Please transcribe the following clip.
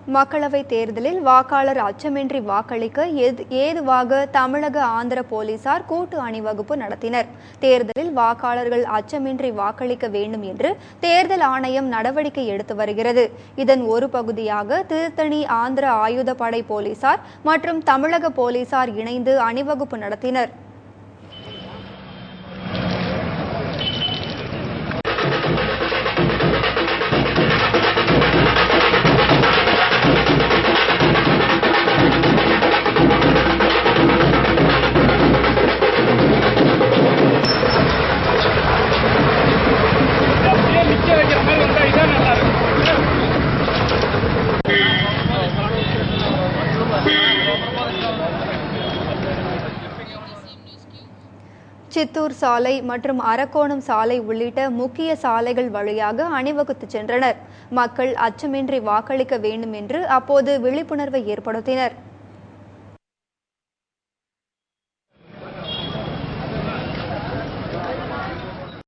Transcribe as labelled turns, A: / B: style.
A: மக்களவை தேர்தலில் வாக்காளர் அச்சமின்றி வாக்களிக்க ஏதுவாக தமிழக ஆந்திர போலீசார் கூட்டு அணிவகுப்பு நடத்தினர். தேர்தலில் வாக்காளர்கள் அச்சமின்றி வாக்களிக்க வேண்டும் என்று தேர்தல் ஆணையம் நடவடிக்கை எடுத்து வருகிறது. இதன் ஒரு பகுதியாக திருத்தணி ஆந்திர ஆயுதப்படை போலீசார் மற்றும் தமிழக போலீசார் இணைந்து அணிவகுப்பு நடத்தினர். சித்தூர் சாலை மற்றும் அரக்கோணம் சாலை உள்ளிட்ட முக்கிய சாலைகள் வழியாக அணிவகுத்து சென்றனர். மக்கள் அச்சமின்றி வாக்களிக்க வேண்டும் என்று அப்போது விழிப்புணர்வை ஏற்படுத்தினர்.